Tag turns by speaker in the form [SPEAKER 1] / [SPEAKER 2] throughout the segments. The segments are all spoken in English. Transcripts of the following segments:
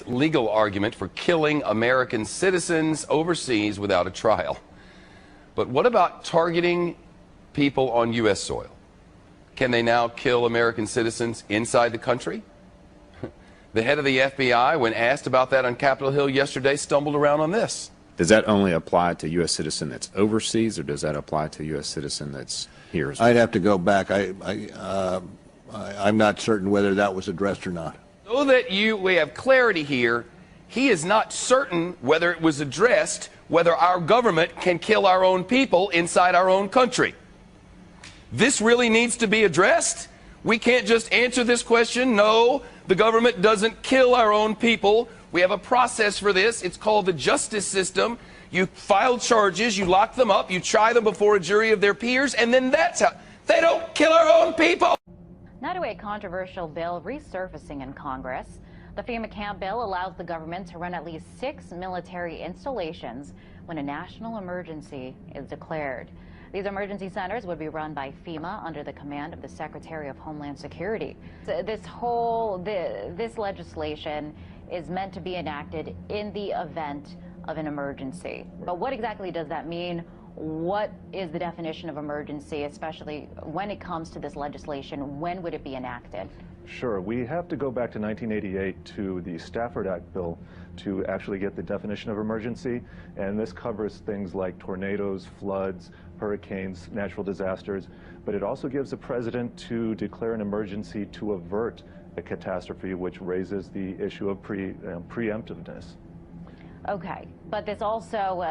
[SPEAKER 1] Legal argument for killing American citizens overseas without a trial. But what about targeting people on U.S. soil? Can they now kill American citizens inside the country? The head of the FBI, when asked about that on Capitol Hill yesterday, stumbled around on this.
[SPEAKER 2] Does that only apply to U.S. citizen that's overseas, or does that apply to U.S. citizen that's here as well?
[SPEAKER 3] I'd have to go back. I'm not certain whether that was addressed or not.
[SPEAKER 1] So that we have clarity here, he is not certain whether it was addressed, whether our government can kill our own people inside our own country. This really needs to be addressed. We can't just answer this question. No, the government doesn't kill our own people. We have a process for this. It's called the justice system. You file charges, you lock them up, you try them before a jury of their peers, and then that's how they don't kill our own people.
[SPEAKER 4] Now to a controversial bill resurfacing in Congress. The FEMA camp bill allows the government to run at least 6 military installations when a national emergency is declared. These emergency centers would be run by FEMA under the command of the Secretary of Homeland Security. This legislation is meant to be enacted in the event of an emergency. But what exactly does that mean? What is the definition of emergency, especially when it comes to this legislation? When would it be enacted?
[SPEAKER 5] Sure. We have to go back to 1988 to the Stafford Act bill to actually get the definition of emergency. And this covers things like tornadoes, floods, hurricanes, natural disasters. But it also gives the president to declare an emergency to avert a catastrophe, which raises the issue of preemptiveness. Okay.
[SPEAKER 4] But this also,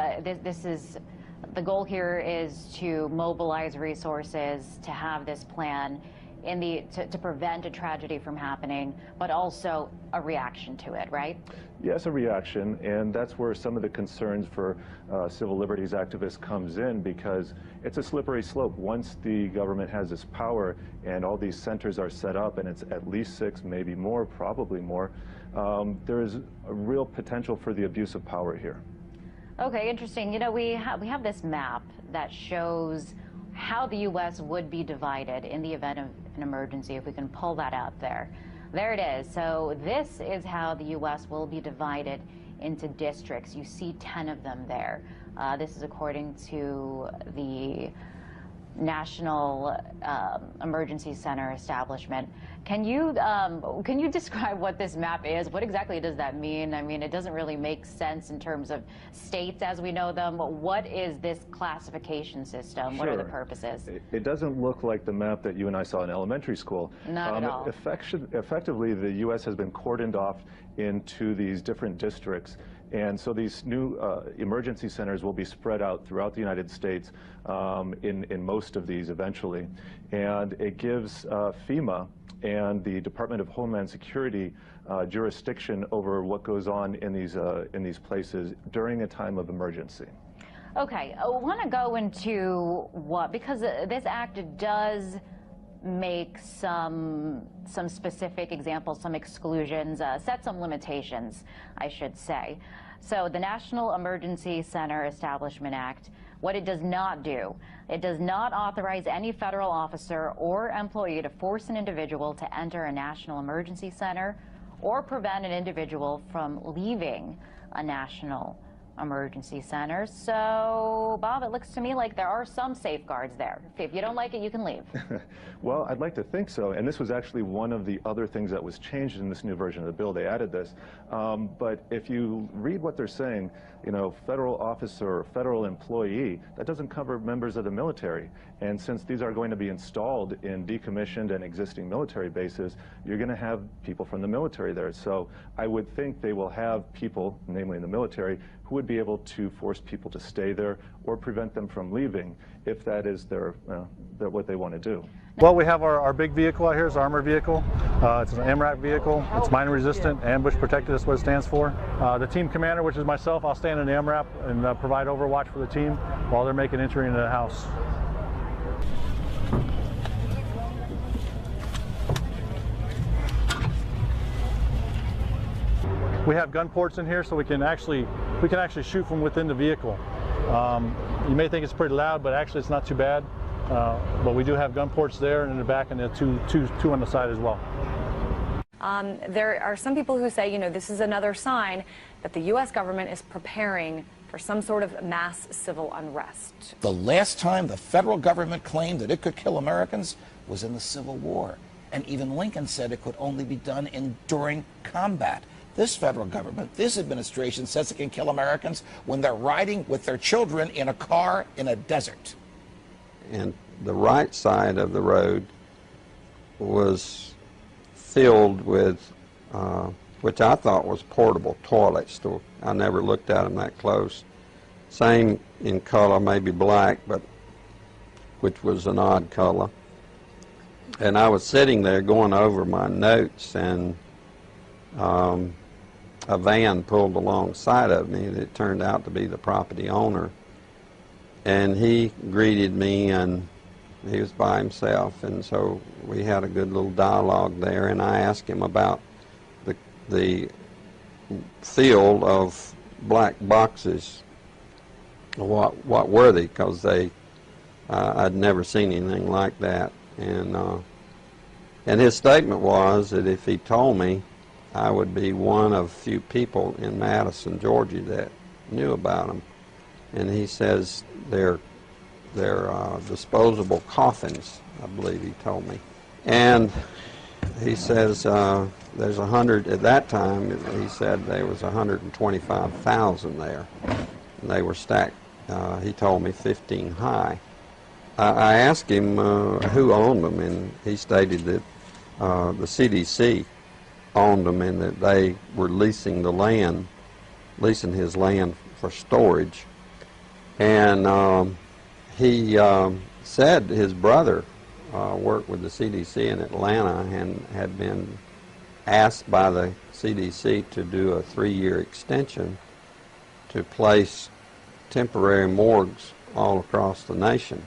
[SPEAKER 4] the goal here is to mobilize resources to have this plan to prevent a tragedy from happening, but also a reaction to it, right?
[SPEAKER 5] Yes, a reaction, and that's where some of the concerns for civil liberties activists comes in, because it's a slippery slope. Once the government has this power and all these centers are set up, and it's at least 6, maybe more, probably more, there is a real potential for the abuse of power here.
[SPEAKER 4] Okay, interesting. You know, we have this map that shows how the U.S. would be divided in the event of an emergency, if we can pull that up there. There it is. So this is how the U.S. will be divided into districts. You see 10 of them there. This is according to the National Emergency Center establishment. Can you describe what this map is? What exactly does that mean? I mean, it doesn't really make sense in terms of states as we know them. What is this classification system? What are the purposes?
[SPEAKER 5] It doesn't look like the map that you and I saw in elementary school.
[SPEAKER 4] Not at all.
[SPEAKER 5] Effectively, the U.S. has been cordoned off into these different districts. And so these new emergency centers will be spread out throughout the United States in most of these eventually. And it gives FEMA and the Department of Homeland Security jurisdiction over what goes on in these places during a time of emergency.
[SPEAKER 4] Okay, I want to go into because this act does make some specific examples, some exclusions, set some limitations, I should say. So the National Emergency Center Establishment Act, what it does not do, it does not authorize any federal officer or employee to force an individual to enter a national emergency center or prevent an individual from leaving a national emergency center. So, Bob, it looks to me like there are some safeguards there. If you don't like it, you can leave.
[SPEAKER 5] Well, I'd like to think so. And this was actually one of the other things that was changed in this new version of the bill. They added this. But if you read what they're saying, you know, federal officer or federal employee, that doesn't cover members of the military. And since these are going to be installed in decommissioned and existing military bases, you're going to have people from the military there. So I would think they will have people, namely in the military, who would be able to force people to stay there or prevent them from leaving if that is what they want to do.
[SPEAKER 6] Well, we have our big vehicle out here. It's an armored vehicle. It's an MRAP vehicle. It's mine resistant, ambush protected is what it stands for. The team commander, which is myself, I'll stand in the MRAP and provide overwatch for the team while they're making entry into the house. We have gun ports in here, so we can actually shoot from within the vehicle. You may think it's pretty loud, but actually it's not too bad. But we do have gun ports there and in the back, and the two on the side as well.
[SPEAKER 7] There are some people who say, you know, this is another sign that the U.S. government is preparing for some sort of mass civil unrest.
[SPEAKER 8] The last time the federal government claimed that it could kill Americans was in the Civil War. And even Lincoln said it could only be done during combat. This federal government, this administration says it can kill Americans when they're riding with their children in a car in a desert.
[SPEAKER 9] And the right side of the road was filled with, which I thought was portable toilets. I never looked at them that close. Same in color, maybe black, but which was an odd color. And I was sitting there going over my notes, and a van pulled alongside of me that turned out to be the property owner. And he greeted me, and he was by himself, and so we had a good little dialogue there, and I asked him about the field of black boxes. What were they? Because I'd never seen anything like that. And his statement was that if he told me, I would be one of few people in Madison, Georgia that knew about them. And he says they're disposable coffins, I believe he told me. And he says there's 100, at that time, he said there was 125,000 there. And they were stacked, he told me, 15 high. I asked him who owned them, and he stated that the CDC owned them and that they were leasing his land for storage. And he said his brother worked with the CDC in Atlanta and had been asked by the CDC to do a 3-year extension to place temporary morgues all across the nation.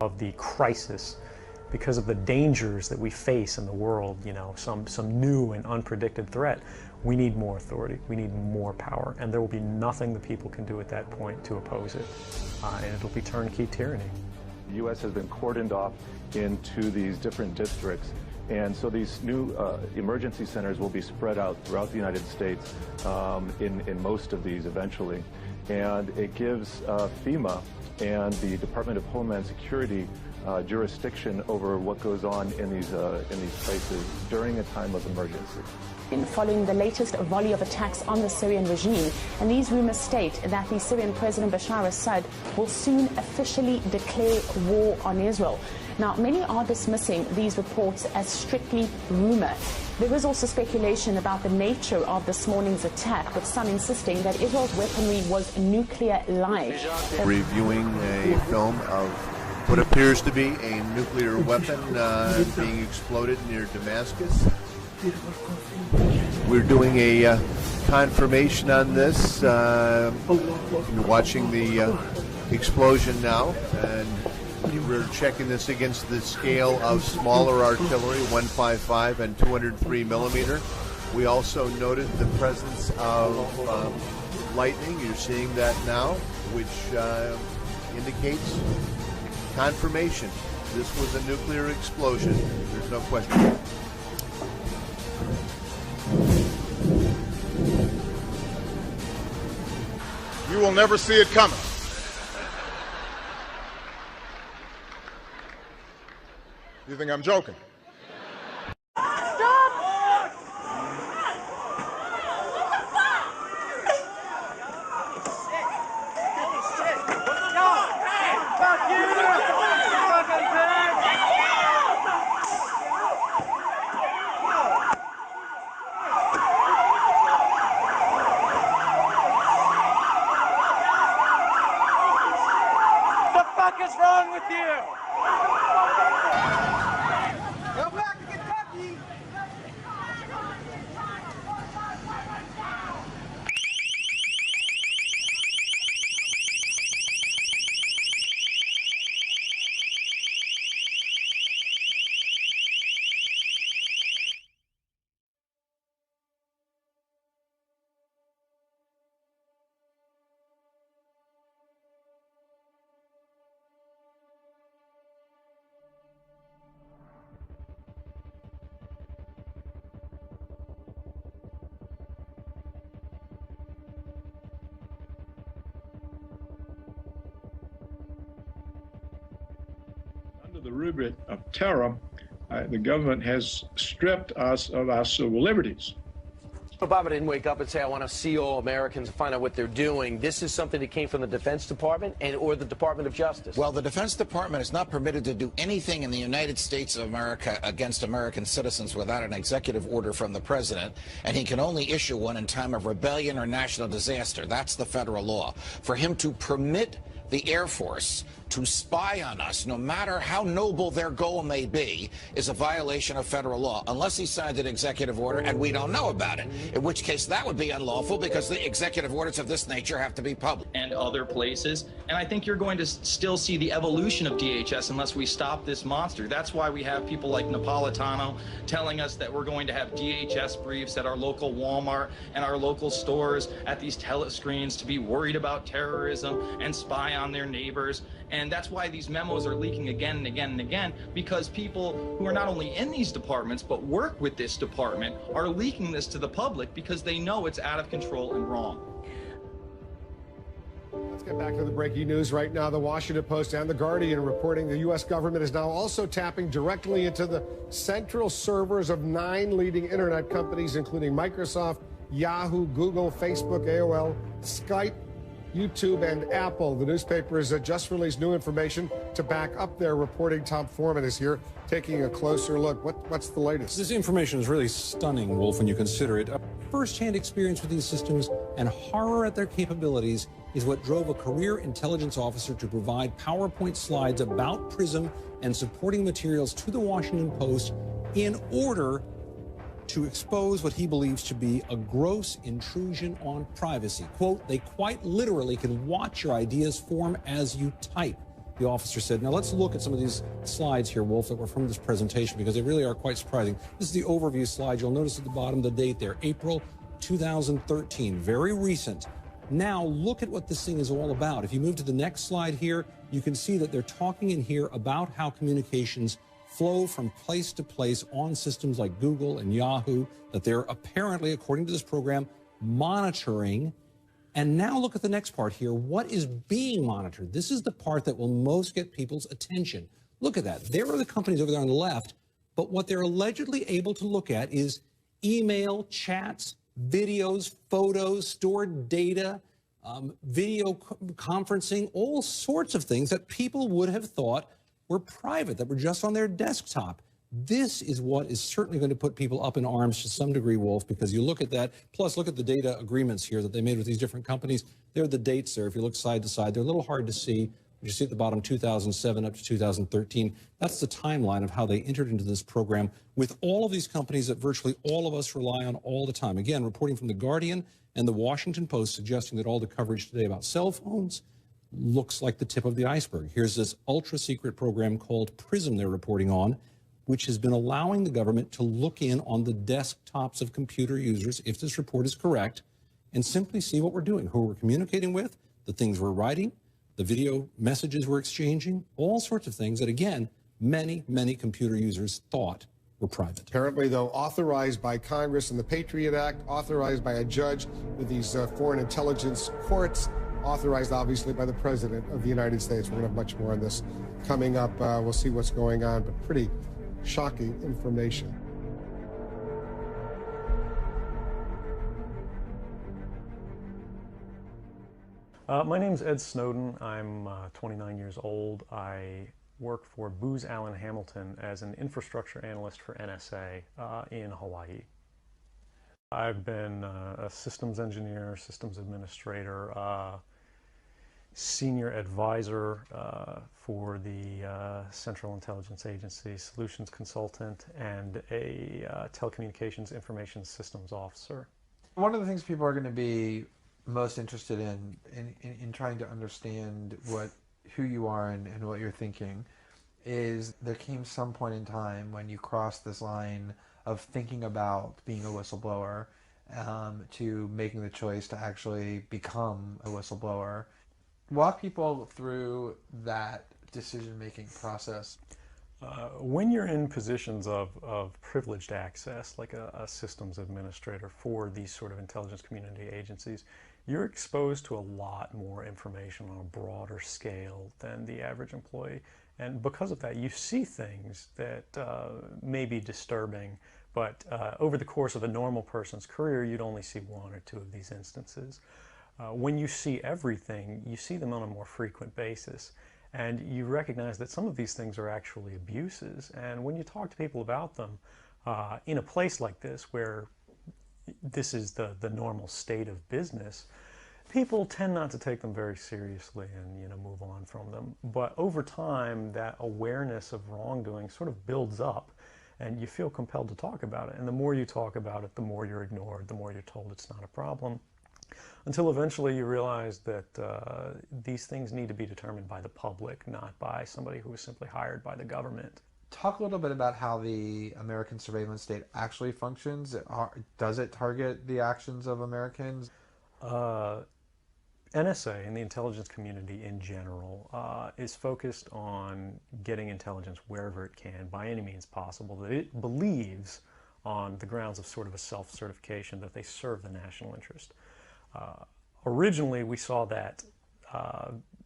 [SPEAKER 10] Of the crisis, because of the dangers that we face in the world, you know, some new and unpredicted threat, we need more authority, we need more power, and there will be nothing the people can do at that point to oppose it, and it'll be turnkey tyranny.
[SPEAKER 5] The U.S. has been cordoned off into these different districts, and so these new emergency centers will be spread out throughout the United States in most of these eventually, and it gives FEMA and the Department of Homeland Security jurisdiction over what goes on in these places during a time of emergency.
[SPEAKER 11] Following the latest volley of attacks on the Syrian regime, and these rumors state that the Syrian President Bashar Assad will soon officially declare war on Israel. Now, many are dismissing these reports as strictly rumor. There is also speculation about the nature of this morning's attack, with some insisting that Israel's weaponry was nuclear-like.
[SPEAKER 12] Reviewing a film of what appears to be a nuclear weapon being exploded near Damascus. We're doing a confirmation on this. You're watching the explosion now, and we're checking this against the scale of smaller artillery, 155 and 203 millimeter. We also noted the presence of lightning. You're seeing that now, which indicates confirmation. This was a nuclear explosion. There's no question.
[SPEAKER 13] You will never see it coming. You think I'm joking?
[SPEAKER 14] Stop! fuck is wrong with you? Go back to Kentucky.
[SPEAKER 15] Under the rubric of terror, the government has stripped us of our civil liberties.
[SPEAKER 16] Obama didn't wake up and say, I want to see all Americans and find out what they're doing. This is something that came from the Defense Department or the Department of Justice.
[SPEAKER 8] Well, the Defense Department is not permitted to do anything in the United States of America against American citizens without an executive order from the president, and he can only issue one in time of rebellion or national disaster. That's the federal law. For him to permit the Air Force to spy on us, no matter how noble their goal may be, is a violation of federal law, unless he signed an executive order and we don't know about it, in which case that would be unlawful because the executive orders of this nature have to be public.
[SPEAKER 17] And other places. And I think you're going to still see the evolution of DHS unless we stop this monster. That's why we have people like Napolitano telling us that we're going to have DHS briefs at our local Walmart and our local stores at these telescreens to be worried about terrorism and spy on their neighbors. And that's why these memos are leaking again and again and again, because people who are not only in these departments but work with this department are leaking this to the public because they know it's out of control and wrong.
[SPEAKER 18] Let's get back to the breaking news right now. The Washington Post and The Guardian reporting the U.S. government is now also tapping directly into the central servers of 9 leading internet companies, including Microsoft, Yahoo, Google, Facebook, AOL, Skype, YouTube, and Apple. The newspaper has just released new information to back up their reporting. Tom Foreman is here taking a closer look. What's the latest?
[SPEAKER 19] This information is really stunning, Wolf, when you consider it. A first-hand experience with these systems and horror at their capabilities is what drove a career intelligence officer to provide PowerPoint slides about PRISM and supporting materials to the Washington Post in order to expose what he believes to be a gross intrusion on privacy. Quote, they quite literally can watch your ideas form as you type, the officer said. Now let's look at some of these slides here, Wolf, that were from this presentation, because they really are quite surprising. This is the overview slide. You'll notice at the bottom the date there, April 2013, very recent. Now look at what this thing is all about. If you move to the next slide here, you can see that they're talking in here about how communications flow from place to place on systems like Google and Yahoo, that they're apparently, according to this program, monitoring. And now look at the next part here. What is being monitored? This is the part that will most get people's attention. Look at that. There are the companies over there on the left, but what they're allegedly able to look at is email, chats, videos, photos, stored data, video conferencing, all sorts of things that people would have thought were private, that were just on their desktop. This is what is certainly going to put people up in arms to some degree, Wolf, because you look at that, plus look at the data agreements here that they made with these different companies. There are the dates there. If you look side to side, they're a little hard to see. You see at the bottom, 2007 up to 2013. That's the timeline of how they entered into this program with all of these companies that virtually all of us rely on all the time. Again, reporting from The Guardian and The Washington Post suggesting that all the coverage today about cell phones looks like the tip of the iceberg. Here's this ultra-secret program called PRISM they're reporting on, which has been allowing the government to look in on the desktops of computer users, if this report is correct, and simply see what we're doing, who we're communicating with, the things we're writing, the video messages we're exchanging, all sorts of things that, again, many, many computer users thought were private.
[SPEAKER 18] Apparently, though, authorized by Congress and the Patriot Act, authorized by a judge with these foreign intelligence courts, authorized, obviously, by the President of the United States. We're going to have much more on this coming up. We'll see what's going on, but pretty shocking information.
[SPEAKER 10] My name's Ed Snowden. I'm 29 years old. I work for Booz Allen Hamilton as an infrastructure analyst for NSA in Hawaii. I've been a systems engineer, systems administrator, senior advisor for the Central Intelligence Agency, solutions consultant, and a telecommunications information systems officer.
[SPEAKER 20] One of the things people are going to be most interested in trying to understand who you are and what you're thinking is there came some point in time when you crossed this line of thinking about being a whistleblower to making the choice to actually become a whistleblower. Walk people through that decision-making process.
[SPEAKER 10] When you're in positions of privileged access, like a systems administrator for these sort of intelligence community agencies, you're exposed to a lot more information on a broader scale than the average employee. And because of that, you see things that may be disturbing, but over the course of a normal person's career, you'd only see one or two of these instances. When you see everything, you see them on a more frequent basis. And you recognize that some of these things are actually abuses. And when you talk to people about them, in a place like this where this is the normal state of business, people tend not to take them very seriously and move on from them. But over time, that awareness of wrongdoing sort of builds up, and you feel compelled to talk about it. And the more you talk about it, the more you're ignored, the more you're told it's not a problem, until eventually you realize that these things need to be determined by the public, not by somebody who is simply hired by the government.
[SPEAKER 20] Talk a little bit about how the American surveillance state actually functions. Does it target the actions of Americans?
[SPEAKER 10] NSA and the intelligence community in general is focused on getting intelligence wherever it can, by any means possible, that it believes on the grounds of sort of a self-certification that they serve the national interest. Originally, we saw that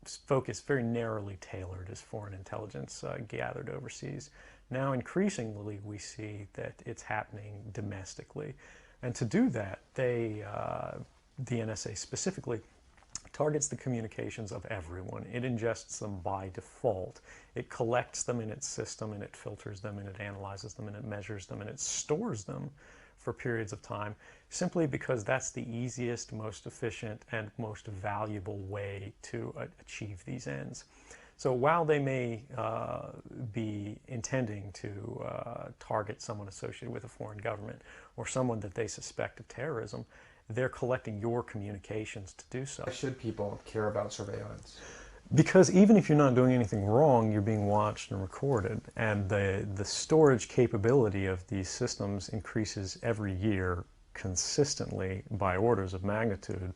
[SPEAKER 10] focus very narrowly tailored as foreign intelligence gathered overseas. Now, increasingly, we see that it's happening domestically. And to do that, the NSA specifically targets the communications of everyone. It ingests them by default. It collects them in its system, and it filters them, and it analyzes them, and it measures them, and it stores them for periods of time, simply because that's the easiest, most efficient, and most valuable way to achieve these ends. So while they may be intending to target someone associated with a foreign government or someone that they suspect of terrorism, they're collecting your communications to do so.
[SPEAKER 20] Why should people care about surveillance?
[SPEAKER 10] Because even if you're not doing anything wrong, you're being watched and recorded. And the storage capability of these systems increases every year consistently by orders of magnitude,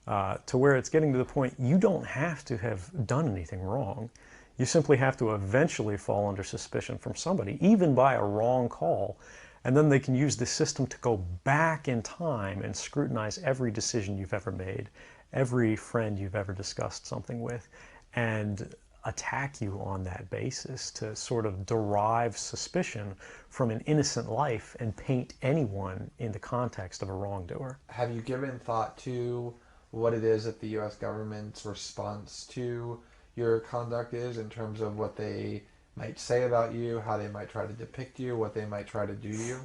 [SPEAKER 10] to where it's getting to the point you don't have to have done anything wrong. You simply have to eventually fall under suspicion from somebody, even by a wrong call. And then they can use the system to go back in time and scrutinize every decision you've ever made, every friend you've ever discussed something with, and attack you on that basis to sort of derive suspicion from an innocent life and paint anyone in the context of a wrongdoer.
[SPEAKER 20] Have you given thought to what it is that the U.S. government's response to your conduct is, in terms of what they might say about you, how they might try to depict you, what they might try to do to you?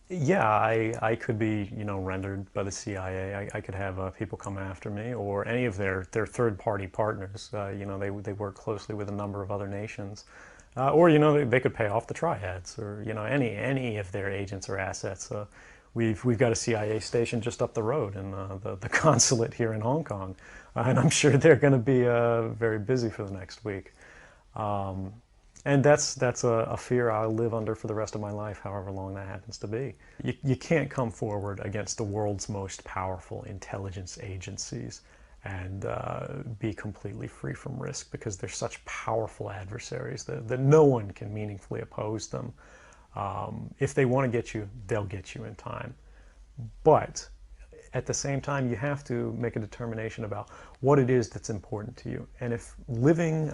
[SPEAKER 10] Yeah, I could be, rendered by the CIA. I could have people come after me, or any of their third-party partners. They work closely with a number of other nations, or they could pay off the triads, or any of their agents or assets. We've got a CIA station just up the road in the consulate here in Hong Kong, and I'm sure they're going to be very busy for the next week. And that's a fear I'll live under for the rest of my life, however long that happens to be. You can't come forward against the world's most powerful intelligence agencies and be completely free from risk, because they're such powerful adversaries that no one can meaningfully oppose them. If they want to get you, they'll get you in time. But at the same time, you have to make a determination about what it is that's important to you. And if living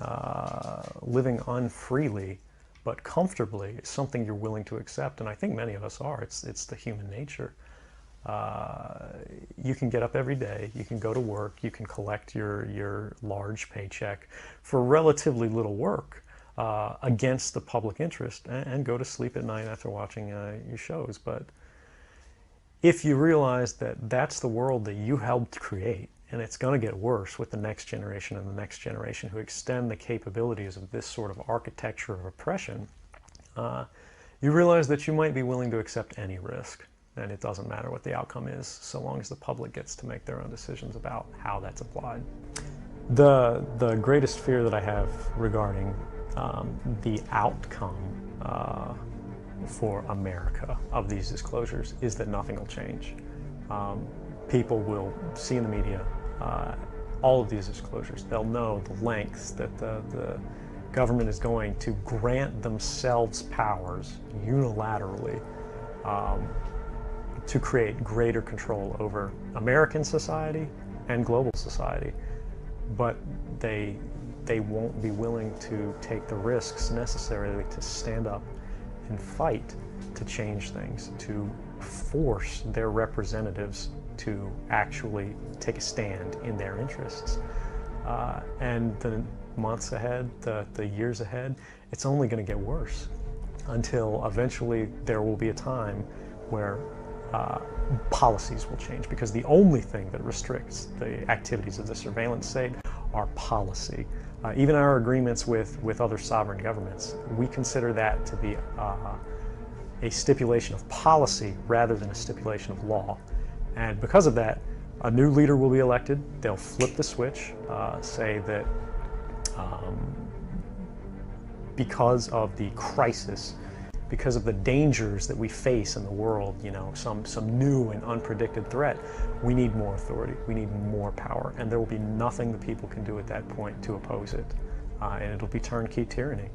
[SPEAKER 10] unfreely but comfortably is something you're willing to accept, and I think many of us are, it's the human nature. You can get up every day, you can go to work, you can collect your large paycheck for relatively little work against the public interest, and go to sleep at night after watching your shows. But if you realize that that's the world that you helped create, and it's going to get worse with the next generation and the next generation who extend the capabilities of this sort of architecture of oppression, you realize that you might be willing to accept any risk. And it doesn't matter what the outcome is, so long as the public gets to make their own decisions about how that's applied. The greatest fear that I have regarding the outcome for America of these disclosures is that nothing will change. People will see in the media all of these disclosures. They'll know the lengths that the government is going to grant themselves powers unilaterally to create greater control over American society and global society. But they won't be willing to take the risks necessarily to stand up and fight to change things, to force their representatives to actually take a stand in their interests. And the months ahead, the years ahead, it's only going to get worse until eventually there will be a time where policies will change, because the only thing that restricts the activities of the surveillance state are policy. Even our agreements with other sovereign governments, we consider that to be a stipulation of policy rather than a stipulation of law. And because of that, a new leader will be elected. They'll flip the switch, say that because of the crisis, because of the dangers that we face in the world, you know, some new and unpredicted threat, we need more authority, we need more power, and there will be nothing the people can do at that point to oppose it, and it'll be turnkey tyranny.